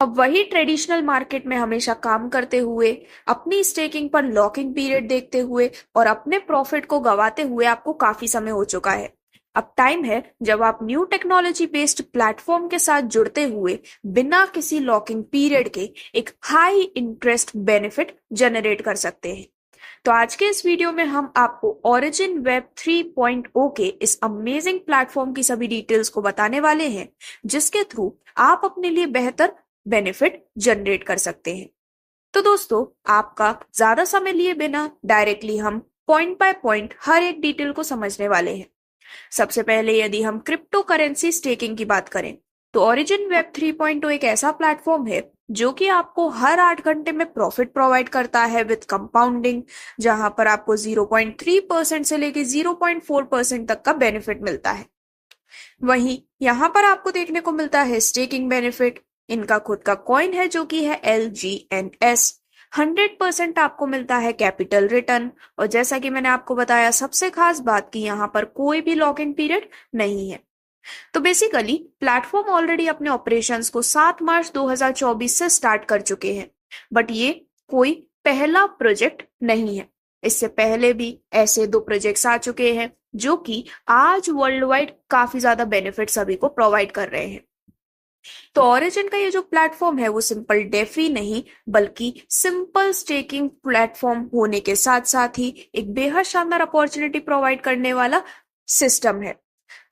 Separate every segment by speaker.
Speaker 1: अब वही traditional market में हमेशा काम करते हुए, अपनी स्टेकिंग पर लॉकिंग पीरियड देखते हुए और अपने प्रॉफिट को गंवाते हुए आपको काफी समय हो चुका है। अब टाइम है जब आप न्यू टेक्नोलॉजी बेस्ड प्लेटफॉर्म के साथ जुड़ते हुए बिना किसी लॉकिंग पीरियड के एक हाई इंटरेस्ट बेनिफिट जनरेट कर सकते हैं। तो आज के इस वीडियो में हम आपको ओरिजिन वेब 3.0 के इस अमेजिंग प्लेटफॉर्म की सभी डिटेल्स को बताने वाले हैं, जिसके थ्रू आप अपने लिए बेहतर बेनिफिट जनरेट कर सकते हैं। तो दोस्तों, आपका ज्यादा समय लिए बिना डायरेक्टली हम पॉइंट बाय पॉइंट हर एक डिटेल को समझने वाले हैं। सबसे पहले यदि हम क्रिप्टो करेंसी स्टेकिंग की बात करें, तो ओरिजिन वेब 3.0 एक ऐसा प्लेटफॉर्म है जो कि आपको हर 8 घंटे में प्रॉफिट प्रोवाइड करता है विद कंपाउंडिंग, जहां पर आपको 0.3% से लेके 0.4% तक का बेनिफिट मिलता है। वहीं यहाँ पर आपको देखने को मिलता है स्टेकिंग बेनिफिट। इनका खुद का कॉइन है जो कि है LGNS। 100% आपको मिलता है कैपिटल रिटर्न, और जैसा कि मैंने आपको बताया, सबसे खास बात कि यहाँ पर कोई भी लॉकिंग पीरियड नहीं है। तो बेसिकली प्लेटफॉर्म ऑलरेडी अपने ऑपरेशंस को 7 मार्च 2024 से स्टार्ट कर चुके हैं, बट ये कोई पहला प्रोजेक्ट नहीं है। इससे पहले भी ऐसे 2 प्रोजेक्ट्स आ चुके हैं जो कि आज वर्ल्ड वाइड काफी ज्यादा बेनिफिट सभी को प्रोवाइड कर रहे हैं। तो ओरिजिन का ये जो प्लेटफॉर्म है वो सिंपल डेफी नहीं, बल्कि सिंपल स्टेकिंग प्लेटफॉर्म होने के साथ साथ ही एक बेहद शानदार अपॉर्चुनिटी प्रोवाइड करने वाला सिस्टम है।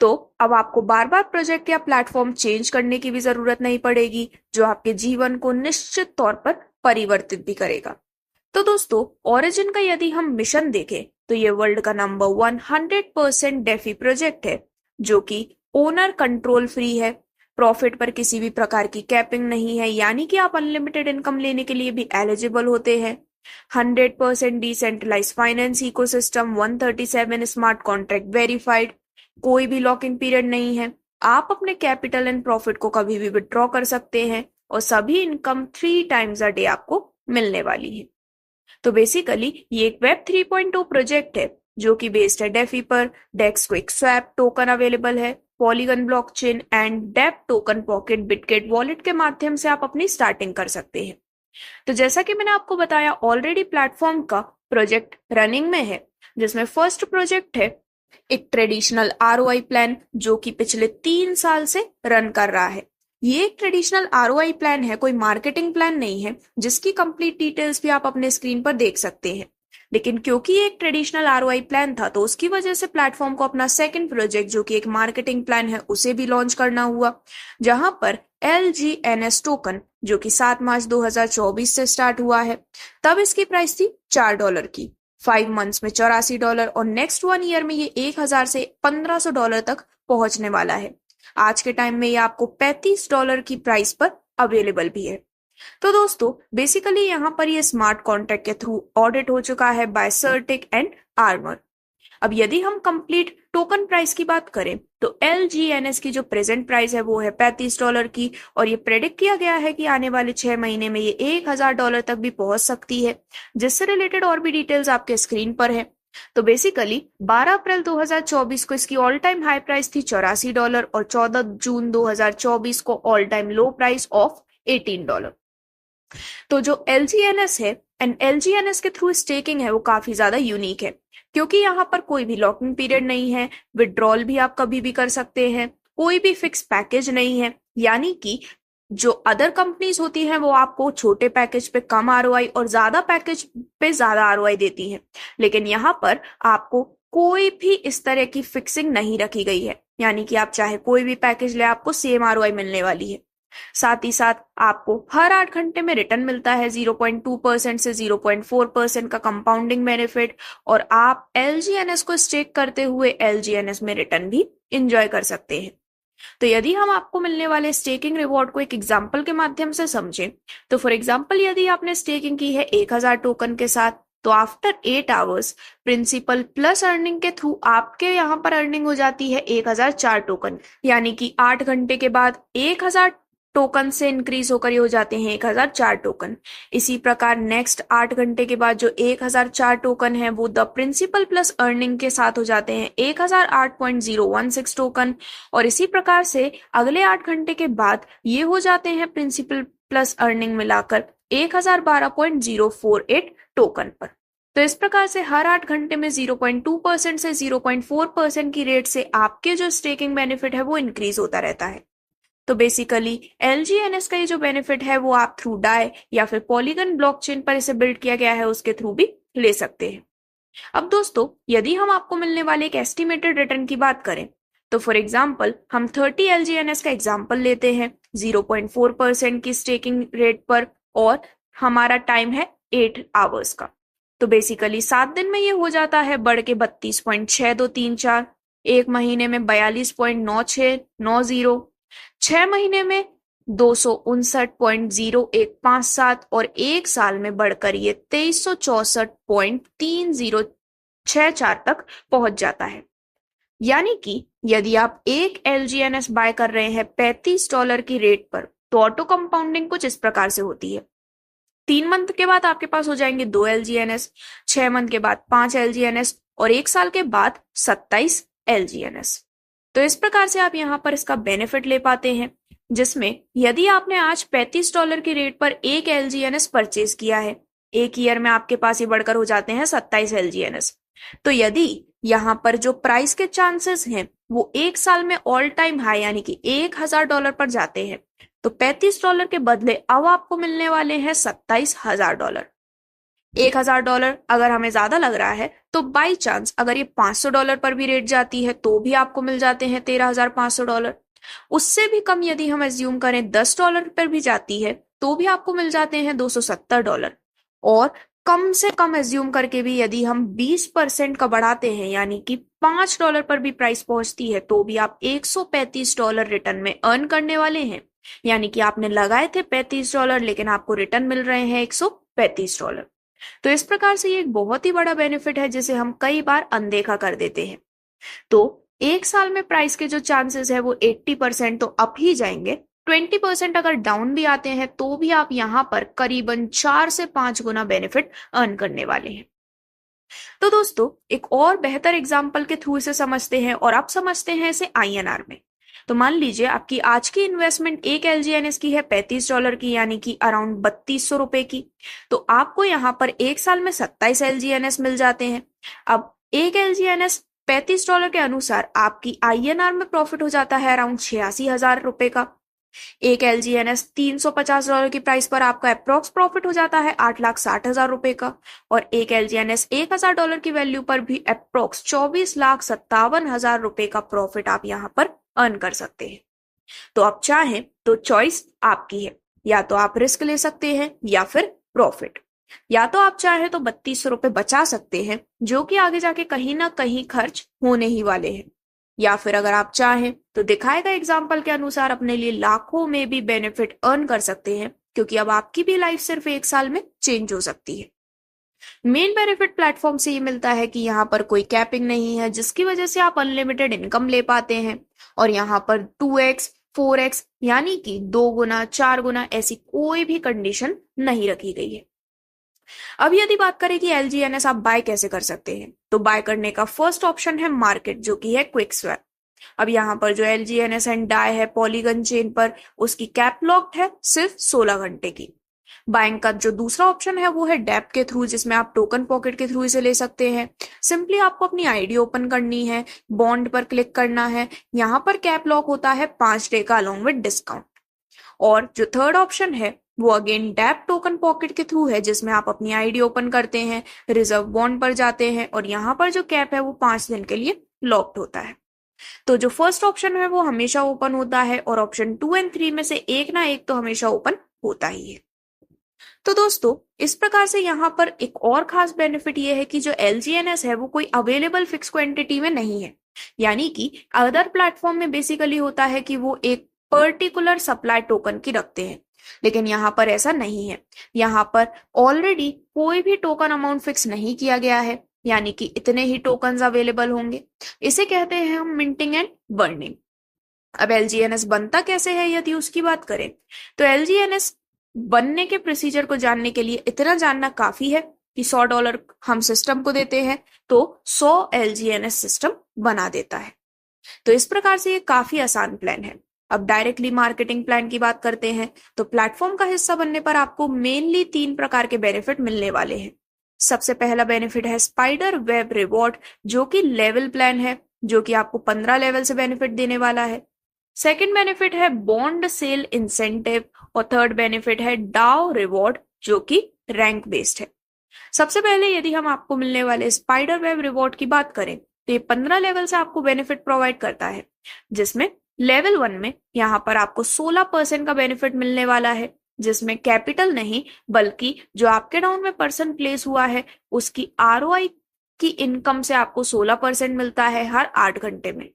Speaker 1: तो अब आपको बार बार प्रोजेक्ट या प्लेटफॉर्म चेंज करने की भी जरूरत नहीं पड़ेगी, जो आपके जीवन को निश्चित तौर पर परिवर्तित भी करेगा। तो दोस्तों, ओरिजिन का यदि हम मिशन देखें तो ये वर्ल्ड का नंबर 100% डेफी प्रोजेक्ट है, जो कि ओनर कंट्रोल फ्री है। प्रॉफिट पर किसी भी प्रकार की कैपिंग नहीं है, यानी कि आप अनलिमिटेड इनकम लेने के लिए भी एलिजिबल होते हैं। 100% decentralise finance ecosystem, 137 smart contract verified, कोई भी लॉकिंग पीरियड नहीं है। आप अपने कैपिटल एंड प्रॉफिट को कभी भी विड्रॉ कर सकते हैं, और सभी इनकम 3 टाइम्स अ डे आपको मिलने वाली है। तो बेसिकली ये एक वेब 3.0 प्रोजेक्ट है जो कि बेस्ड है डेफी पर। DEX quick swap token available है, पॉलीगन ब्लॉकचेन एंड डेप टोकन पॉकेट बिटगेट वॉलेट के माध्यम से आप अपनी स्टार्टिंग कर सकते हैं। तो जैसा कि मैंने आपको बताया, ऑलरेडी प्लेटफॉर्म का प्रोजेक्ट रनिंग में है, जिसमें फर्स्ट प्रोजेक्ट है एक ट्रेडिशनल ROI प्लान जो कि पिछले 3 साल से रन कर रहा है। ये एक ट्रेडिशनल ROI प्लान है, कोई मार्केटिंग प्लान नहीं है, जिसकी कंप्लीट डिटेल्स भी आप अपने स्क्रीन पर देख सकते हैं। लेकिन क्योंकि ये एक ट्रेडिशनल ROI प्लान था, तो उसकी वजह से प्लेटफॉर्म को अपना सेकंड प्रोजेक्ट जो कि एक मार्केटिंग प्लान है उसे भी लॉन्च करना हुआ, जहां पर LGNS टोकन जो कि 7 मार्च 2024 से स्टार्ट हुआ है, तब इसकी प्राइस थी $4 की। 5 मंथ्स में $84, और नेक्स्ट 1 ईयर में ये 1000 से $1500 तक पहुंचने वाला है। आज के टाइम में ये आपको $35 की प्राइस पर अवेलेबल भी है। तो दोस्तों, बेसिकली यहाँ पर ये स्मार्ट कॉन्ट्रैक्ट के थ्रू ऑडिट हो चुका है बाय सर्टिक एंड आर्मर। अब यदि हम कंप्लीट टोकन प्राइस की बात करें, तो LGNS की जो प्रेजेंट प्राइस है वो है $35 की, और ये प्रेडिक्ट किया गया है कि आने वाले 6 महीने में ये $1000 तक भी पहुंच सकती है, जिससे रिलेटेड और भी डिटेल्स आपके स्क्रीन पर है। तो बेसिकली 12 अप्रैल 2024 को इसकी ऑल टाइम हाई प्राइस थी $84, और 14 जून 2024 को all time low price of $18। तो जो LGNS है एंड LGNS के थ्रू स्टेकिंग है वो काफी ज्यादा यूनिक है, क्योंकि यहाँ पर कोई भी लॉकिंग पीरियड नहीं है, विड्रॉल भी आप कभी भी कर सकते हैं, कोई भी फिक्स पैकेज नहीं है। यानी कि जो अदर कंपनीज होती हैं वो आपको छोटे पैकेज पे कम ROI और ज्यादा पैकेज पे ज्यादा ROI देती हैं, लेकिन यहाँ पर आपको कोई भी इस तरह की फिक्सिंग नहीं रखी गई है। यानी कि आप चाहे कोई भी पैकेज ले, आपको सेम ROI मिलने वाली है। साथ ही साथ आपको हर 8 घंटे में रिटर्न मिलता है 0.2% से 0.4% का कंपाउंडिंग बेनिफिट, और आप LGNS को स्टेक करते हुए LGNS में रिटर्न भी इंजॉय कर सकते हैं। तो यदि हम आपको मिलने वाले स्टेकिंग रिवॉर्ड को एक एग्जाम्पल के माध्यम से समझें, तो फॉर एग्जाम्पल यदि आपने स्टेकिंग की है 1000 टोकन के साथ, तो after 8 hours principal plus earning के थ्रू आपके यहाँ पर अर्निंग हो जाती है 1004 टोकन। यानी कि 8 घंटे के बाद 1000 टोकन से इंक्रीज होकर ये हो जाते हैं 1004 टोकन। इसी प्रकार नेक्स्ट 8 घंटे के बाद जो 1004 टोकन है वो द प्रिंसिपल प्लस अर्निंग के साथ हो जाते हैं 1008.016 टोकन, और इसी प्रकार से अगले 8 घंटे के बाद ये हो जाते हैं प्रिंसिपल प्लस अर्निंग मिलाकर 1012.048 टोकन पर। तो इस प्रकार से हर 8 घंटे में 0.2% से 0.4% की रेट से आपके जो स्टेकिंग बेनिफिट है वो इंक्रीज होता रहता है। तो बेसिकली LGNS का ये जो बेनिफिट है वो आप थ्रू डाई या फिर पॉलीगन ब्लॉकचेन पर इसे बिल्ड किया गया है उसके थ्रू भी ले सकते हैं। अब दोस्तों, यदि हम आपको मिलने वाले एक एस्टिमेटेड रिटर्न की बात करें तो फॉर एग्जांपल हम 30 LGNS का एग्जांपल लेते हैं 0.4% की स्टेकिंग रेट पर और हमारा टाइम है 8 आवर्स का। तो बेसिकली 7 दिन में ये हो जाता है बढ़ के 32.6234, एक महीने में 42.9690, 6 महीने में 259.0157 और एक साल में बढ़कर ये 2364.3064 तक पहुंच जाता है। यानी कि यदि आप एक LGNS बाय कर रहे हैं $35 की रेट पर तो ऑटो कंपाउंडिंग कुछ इस प्रकार से होती है। 3 मंथ के बाद आपके पास हो जाएंगे 2 LGNS, 6 मंथ के बाद 5 LGNS और एक साल के बाद 27 LGNS। तो इस प्रकार से आप यहाँ पर इसका बेनिफिट ले पाते हैं, जिसमें यदि आपने आज $35 की रेट पर एक LGNS परचेज किया है, एक ईयर में आपके पास ये बढ़कर हो जाते हैं 27 LGNS। तो यदि यहाँ पर जो प्राइस के चांसेस हैं वो एक साल में ऑल टाइम हाई यानी कि $1000 पर जाते हैं, तो $35 के बदले अब आपको मिलने वाले हैं $27,000। $1000 अगर हमें ज्यादा लग रहा है तो बाई चांस अगर ये $500 पर भी रेट जाती है तो भी आपको मिल जाते हैं $13,500। उससे भी कम यदि हम एज्यूम करें $10 पर भी जाती है तो भी आपको मिल जाते हैं $270। और कम से कम एज्यूम करके भी यदि हम 20% का बढ़ाते हैं यानी कि $5 पर भी प्राइस पहुंचती है तो भी आप $135 रिटर्न में अर्न करने वाले हैं। यानी कि आपने लगाए थे $35 लेकिन आपको रिटर्न मिल रहे हैं $135। तो इस प्रकार से ये एक बहुत ही बड़ा बेनिफिट है जिसे हम कई बार अनदेखा कर देते हैं। तो एक साल में प्राइस के जो चांसेस है वो 80% तो अप ही जाएंगे, 20% अगर डाउन भी आते हैं तो भी आप यहाँ पर करीबन 4 से 5 गुना बेनिफिट अर्न करने वाले हैं। तो दोस्तों, एक और बेहतर एग्जाम्पल के थ्रू इसे समझते हैं और अब समझते हैं इसे INR में। तो मान लीजिए आपकी आज की इन्वेस्टमेंट एक LGNS की है $35 की यानी कि अराउंड 3200 रुपए की। तो आपको यहाँ पर एक साल में 27 LGNS मिल जाते हैं। अब एक LGNS $35 के अनुसार आपकी INR में प्रॉफिट हो जाता है अराउंड 86,000 रुपए का। एक LGNS $350 की प्राइस पर आपका अप्रोक्स प्रॉफिट हो जाता है 8,60,000 रुपए का। और एक LGNS $1,000 की वैल्यू पर भी अप्रोक्स 24,57,000 रुपए का प्रॉफिट आप यहाँ पर अर्न कर सकते हैं। तो आप चाहें तो चॉइस आपकी है, या तो आप रिस्क ले सकते हैं या फिर प्रॉफिट, या तो आप चाहें तो 3200 रुपए बचा सकते हैं जो कि आगे जाके कहीं ना कहीं खर्च होने ही वाले हैं, या फिर अगर आप चाहें तो दिखाए गए एग्जाम्पल के अनुसार अपने लिए लाखों में भी बेनिफिट अर्न कर सकते हैं, क्योंकि अब आपकी भी लाइफ सिर्फ एक साल में चेंज हो सकती है। मेन बेनिफिट प्लेटफॉर्म से ये मिलता है कि यहाँ पर कोई कैपिंग नहीं है, जिसकी वजह से आप अनलिमिटेड इनकम ले पाते हैं। और यहाँ पर 2x 4x यानी कि 2 गुना 4 गुना ऐसी कोई भी कंडीशन नहीं रखी गई है। अब यदि बात करें कि LGNS आप बाय कैसे कर सकते हैं, तो बाय करने का फर्स्ट ऑप्शन है मार्केट, जो कि है क्विक स्वैप। अब यहाँ पर जो LGNS एंड डाई है पॉलीगन चेन पर, उसकी कैप लॉक्ड है सिर्फ 16 घंटे की। बाइंग का जो दूसरा ऑप्शन है वो है डेप के थ्रू, जिसमें आप टोकन पॉकेट के थ्रू इसे ले सकते हैं। सिंपली आपको अपनी आईडी ओपन करनी है, बॉन्ड पर क्लिक करना है, यहाँ पर कैप लॉक होता है 5 डे का अलोंग विद डिस्काउंट। और जो थर्ड ऑप्शन है वो अगेन डेप टोकन पॉकेट के थ्रू है, जिसमें आप अपनी आईडी ओपन करते हैं, रिजर्व बॉन्ड पर जाते हैं और यहाँ पर जो कैप है वो 5 दिन के लिए लॉक्ड होता है। तो जो फर्स्ट ऑप्शन है वो हमेशा ओपन होता है और ऑप्शन 2 एंड 3 में से एक ना एक तो हमेशा ओपन होता ही है। तो दोस्तों, इस प्रकार से यहाँ पर एक और खास बेनिफिट ये है कि जो LGNS है वो कोई अवेलेबल फिक्स क्वांटिटी में नहीं है। यानी कि अदर प्लेटफॉर्म में बेसिकली होता है कि वो एक पर्टिकुलर सप्लाई टोकन की रखते हैं, लेकिन यहाँ पर ऐसा नहीं है। यहाँ पर ऑलरेडी कोई भी टोकन अमाउंट फिक्स नहीं किया गया है, यानी कि इतने ही टोकन अवेलेबल होंगे। इसे कहते हैं हम मिंटिंग एंड बर्निंग। अब LGNS बनता कैसे है यदि उसकी बात करें, तो LGNS बनने के प्रोसीजर को जानने के लिए इतना जानना काफी है कि $100 हम सिस्टम को देते हैं तो 100 LGNS सिस्टम बना देता है। तो इस प्रकार से ये काफी आसान प्लान है। अब डायरेक्टली मार्केटिंग प्लान की बात करते हैं तो प्लेटफॉर्म का हिस्सा बनने पर आपको मेनली 3 प्रकार के बेनिफिट मिलने वाले हैं। सबसे पहला बेनिफिट है स्पाइडर वेब रिवॉर्ड, जो कि लेवल प्लान है, जो कि आपको 15 लेवल से बेनिफिट देने वाला है। सेकंड बेनिफिट है बॉन्ड सेल इंसेंटिव और थर्ड बेनिफिट है डाउ रिवॉर्ड, जो कि रैंक बेस्ड है। सबसे पहले यदि हम आपको मिलने वाले स्पाइडर वेब रिवॉर्ड की बात करें तो ये 15 लेवल से आपको बेनिफिट प्रोवाइड करता है, जिसमें लेवल 1 में यहाँ पर आपको 16% का बेनिफिट मिलने वाला है, जिसमें कैपिटल नहीं बल्कि जो आपके डाउन में पर्सन प्लेस हुआ है उसकी आरओआई की इनकम से आपको 16% मिलता है हर 8 घंटे में।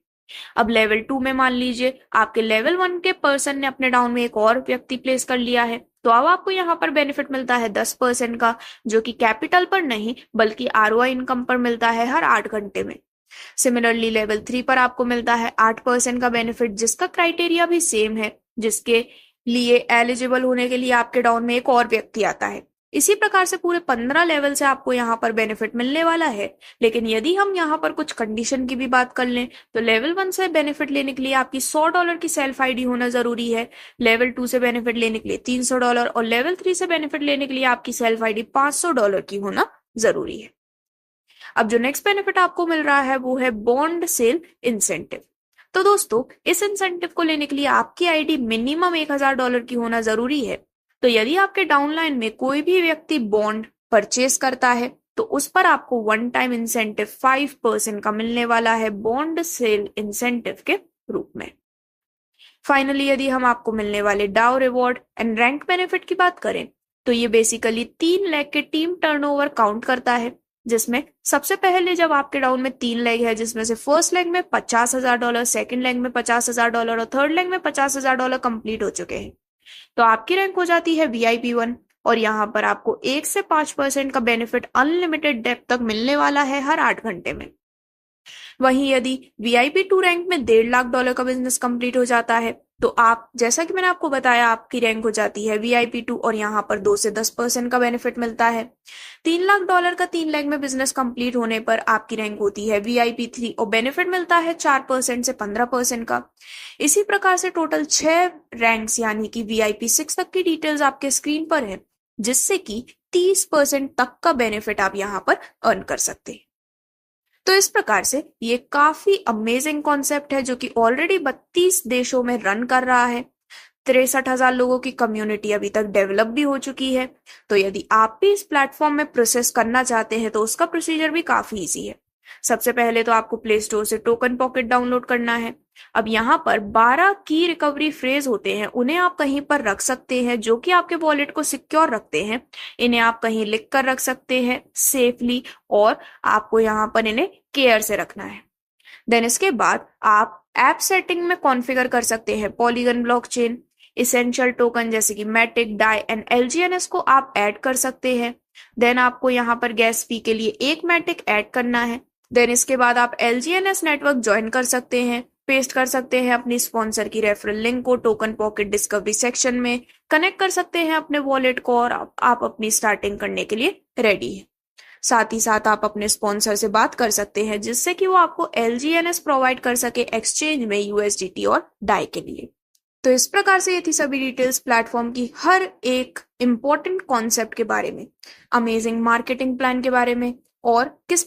Speaker 1: अब लेवल 2 में मान लीजिए आपके लेवल 1 के पर्सन ने अपने डाउन में एक और व्यक्ति प्लेस कर लिया है, तो अब आपको यहाँ पर बेनिफिट मिलता है 10% का, जो कि कैपिटल पर नहीं बल्कि आरओआई इनकम पर मिलता है हर 8 घंटे में। सिमिलरली लेवल 3 पर आपको मिलता है 8% का बेनिफिट, जिसका क्राइटेरिया भी सेम है, जिसके लिए एलिजिबल होने के लिए आपके डाउन में एक और व्यक्ति आता है। इसी प्रकार से पूरे 15 लेवल से आपको यहाँ पर बेनिफिट मिलने वाला है। लेकिन यदि हम यहाँ पर कुछ कंडीशन की भी बात कर लें तो लेवल 1 से बेनिफिट लेने के लिए आपकी $100 की सेल्फ आईडी होना जरूरी है, लेवल 2 से बेनिफिट लेने के लिए $300 और लेवल 3 से बेनिफिट लेने के लिए आपकी सेल्फ आईडी $500 की होना जरूरी है। अब जो नेक्स्ट बेनिफिट आपको मिल रहा है वो है बॉन्ड सेल इंसेंटिव। तो दोस्तों इस इंसेंटिव को लेने के लिए आपकी आईडी मिनिमम $1000 की होना जरूरी है। तो यदि आपके डाउनलाइन में कोई भी व्यक्ति बॉन्ड परचेस करता है तो उस पर आपको वन टाइम इंसेंटिव 5% का मिलने वाला है बॉन्ड सेल इंसेंटिव के रूप में। फाइनली यदि हम आपको मिलने वाले डाउ रिवॉर्ड एंड रैंक बेनिफिट की बात करें तो ये बेसिकली 3 लेग के टीम टर्नओवर काउंट करता है, जिसमें सबसे पहले जब आपके डाउन में 3 लेग है जिसमें से फर्स्ट लेग में $50,000, सेकंड लेग में $50,000 और थर्ड लेग में $50,000 कंप्लीट हो चुके हैं तो आपकी रैंक हो जाती है VIP1 और यहाँ पर आपको 1 से 5% का बेनिफिट अनलिमिटेड डेप्थ तक मिलने वाला है हर 8 घंटे में। वहीं यदि VIP2 रैंक में $1.5 लाख का बिजनेस कंप्लीट हो जाता है तो आप, जैसा कि मैंने आपको बताया, आपकी रैंक हो जाती है VIP2 और यहाँ पर 2 से 10% का बेनिफिट मिलता है। $3 लाख का 3 लेग में बिजनेस कंप्लीट होने पर आपकी रैंक होती है VIP3 और बेनिफिट मिलता है 4% से 15% का। इसी प्रकार से टोटल 6 रैंक्स यानी कि VIP6 तक की डिटेल्स आपके स्क्रीन पर है, जिससे कि 30% तक का बेनिफिट आप यहाँ पर अर्न कर सकते हैं। तो इस प्रकार से ये काफी अमेजिंग कॉन्सेप्ट है जो कि ऑलरेडी 32 देशों में रन कर रहा है। 63,000 लोगों की कम्युनिटी अभी तक डेवलप भी हो चुकी है। तो यदि आप भी इस प्लेटफॉर्म में प्रोसेस करना चाहते हैं तो उसका प्रोसीजर भी काफी इजी है। सबसे पहले तो आपको प्ले स्टोर से टोकन पॉकेट डाउनलोड करना है। अब यहाँ पर 12 की रिकवरी फ्रेज होते हैं, उन्हें आप कहीं पर रख सकते हैं जो कि आपके वॉलेट को सिक्योर रखते हैं। इन्हें आप कहीं लिख कर रख सकते हैं सेफली और आपको यहाँ पर इन्हें केयर से रखना है। देन इसके बाद आप ऐप सेटिंग में कॉन्फ़िगर कर सकते हैं पॉलीगन ब्लॉकचेन, इसेंशियल टोकन जैसे कि मैटिक, डाई एंड LGNS को आप ऐड कर सकते हैं। देन आपको यहाँ पर गैस फी के लिए एक मैटिक ऐड करना है। देन इसके बाद आप LGNS नेटवर्क ज्वाइन कर सकते हैं, पेस्ट कर सकते हैं अपनी स्पॉन्सर की रेफरल लिंक को टोकन पॉकेट डिस्कवरी सेक्शन में, कनेक्ट कर सकते हैं अपने वॉलेट को और आप अपनी स्टार्टिंग करने के लिए रेडी है। साथ ही साथ आप अपने स्पॉन्सर से बात कर सकते हैं जिससे कि वो आपको LGNS प्रोवाइड कर सके एक्सचेंज में USDT और डाई के लिए। तो इस प्रकार से ये थी सभी डिटेल्स प्लेटफॉर्म की हर एक इम्पोर्टेंट कॉन्सेप्ट के बारे में, अमेजिंग मार्केटिंग प्लान के बारे में और किस